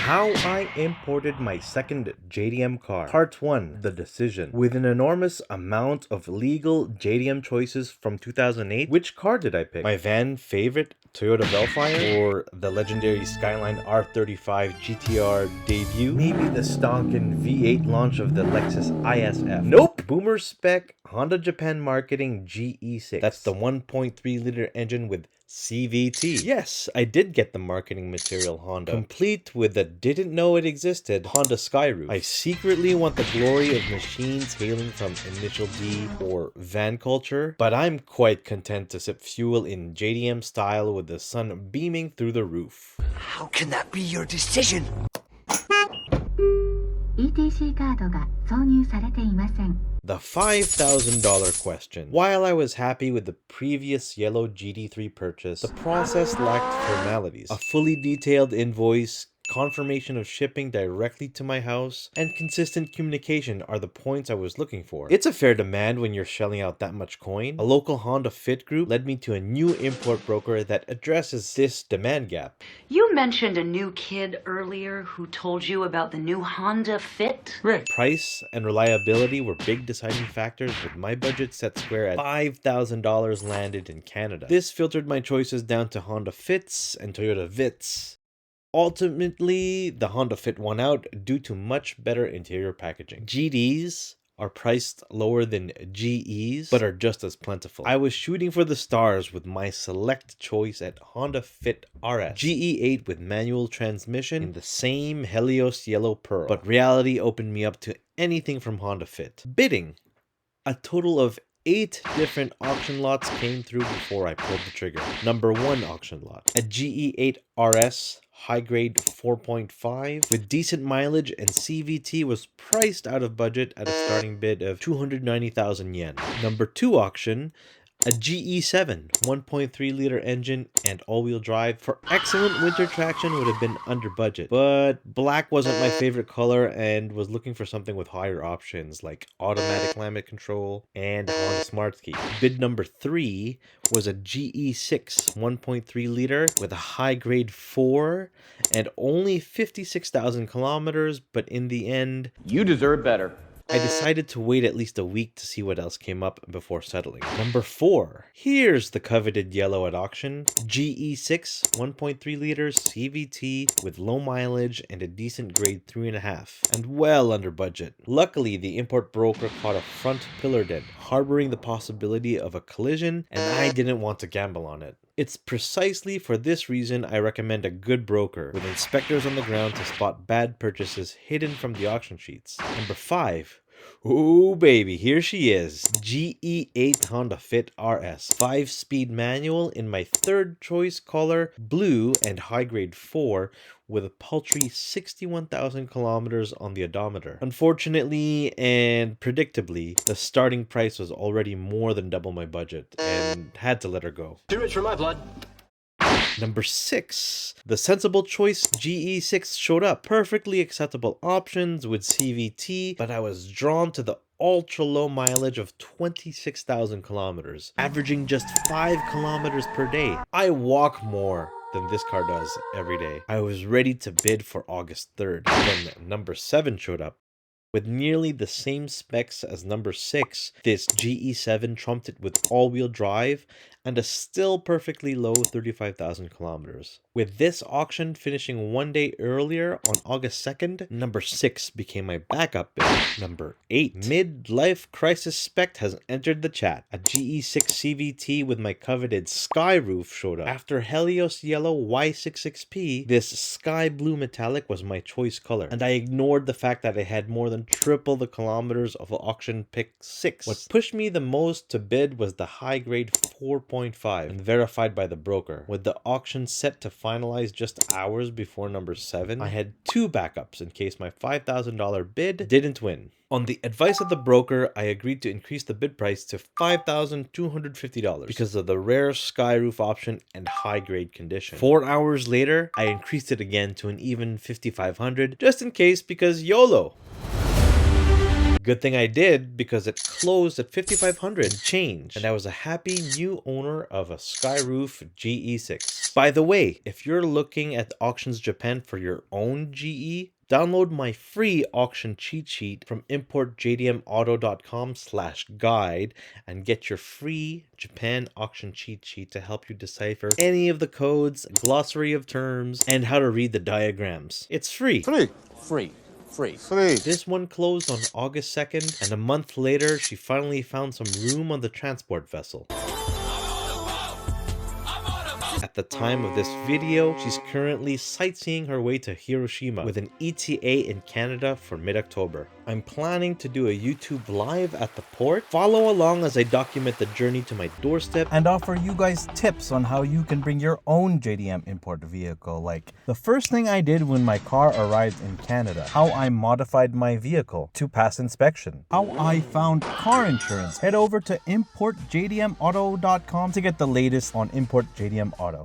How I imported my second JDM car. Part 1, the decision. With an enormous amount of legal JDM choices from 2008, which car did I pick? My Van-Fave Toyota Vellfire, or the legendary Skyline R35 GTR debut? Maybe the stonking V8 launch of the Lexus ISF? Nope! Boomer-spec Honda Japan Marketing GE6. That's the 1.3 liter engine with CVT. Yes, I did get the marketing material Honda, complete with the didn't know it existed Honda Skyroof. I secretly want the glory of machines hailing from Initial D or Van Culture, but I'm quite content to sip fuel in JDM style with the sun beaming through the roof. How can that be your decision? ETC カードが挿入されていません。 The $5,000 question. While I was happy with the previous yellow GD3 purchase, the process lacked formalities. A fully detailed invoice, confirmation of shipping directly to my house, and consistent communication are the points I was looking for. It's a fair demand when you're shelling out that much coin. A local Honda Fit group led me to a new import broker that addresses this demand gap. You mentioned a new kid earlier who told you about the new Honda Fit? Right. Price and reliability were big deciding factors, with my budget set square at $5,000 landed in Canada. This filtered my choices down to Honda Fits and Toyota Vits. Ultimately, the Honda Fit won out due to much better interior packaging. GDs are priced lower than GEs, but are just as plentiful. I was shooting for the stars with my select choice at Honda Fit RS. GE8 with manual transmission in the same Helios yellow pearl, but reality opened me up to anything from Honda Fit. Bidding. A total of 8 different auction lots came through before I pulled the trigger. Number 1 auction lot, a GE8 RS high grade 4.5 with decent mileage and CVT, was priced out of budget at a starting bid of 290,000 yen. Number 2 auction, a GE7 1.3 liter engine and all-wheel drive for excellent winter traction would have been under budget, but black wasn't my favorite color and was looking for something with higher options like automatic climate control and Honda Smart Key. Bid number 3 was a GE6 1.3 liter with a high grade 4 and only 56,000 kilometers, but in the end, You deserve better. I decided to wait at least a week to see what else came up before settling. Number 4. Here's the coveted yellow at auction. GE6 1.3 liters CVT with low mileage and a decent grade 3.5 and well under budget. Luckily, the import broker caught a front pillar dent, harboring the possibility of a collision, and I didn't want to gamble on it. It's precisely for this reason I recommend a good broker with inspectors on the ground to spot bad purchases hidden from the auction sheets. Number 5. Ooh baby, here she is. GE8 Honda Fit RS 5-speed manual in my third choice color, blue and high grade 4 with a paltry 61,000 kilometers on the odometer. Unfortunately and predictably, the starting price was already more than double my budget and had to let her go. Too rich for my blood. Number 6. The sensible choice GE6 showed up. Perfectly acceptable options with CVT, but I was drawn to the ultra low mileage of 26,000 kilometers, averaging just 5 kilometers per day. I walk more than this car does every day. I was ready to bid for August 3rd. Then number 7 showed up. With nearly the same specs as number 6, this GE7 trumped it with all-wheel drive and a still perfectly low 35,000 kilometers. With this auction finishing one day earlier on August 2nd, number 6 became my backup bid. Number 8. Midlife crisis spec has entered the chat. A GE6 CVT with my coveted Skyroof showed up. After Helios Yellow Y66P, this sky blue metallic was my choice color, and I ignored the fact that I had more than triple the kilometers of auction pick 6. What pushed me the most to bid was the high grade 4.5 and verified by the broker. With the auction set to finalize just hours before number 7, I had 2 backups in case my $5,000 bid didn't win. On the advice of the broker, I agreed to increase the bid price to $5,250 because of the rare Skyroof option and high grade condition. 4 hours later, I increased it again to an even $5,500 just in case, because YOLO. Good thing I did, because it closed at $5,500 change, and I was a happy new owner of a Skyroof GE6. By the way, if you're looking at Auctions Japan for your own GE, download my free auction cheat sheet from importjdmauto.com/guide and get your free Japan auction cheat sheet to help you decipher any of the codes, glossary of terms, and how to read the diagrams. It's free. Free. This one closed on August 2nd, and a month later, she finally found some room on the transport vessel. At the time of this video, she's currently sightseeing her way to Hiroshima with an ETA in Canada for mid-October. I'm planning to do a YouTube live at the port. Follow along as I document the journey to my doorstep and offer you guys tips on how you can bring your own JDM import vehicle, like the first thing I did when my car arrived in Canada, how I modified my vehicle to pass inspection, how I found car insurance. Head over to importjdmauto.com to get the latest on Import JDM Auto.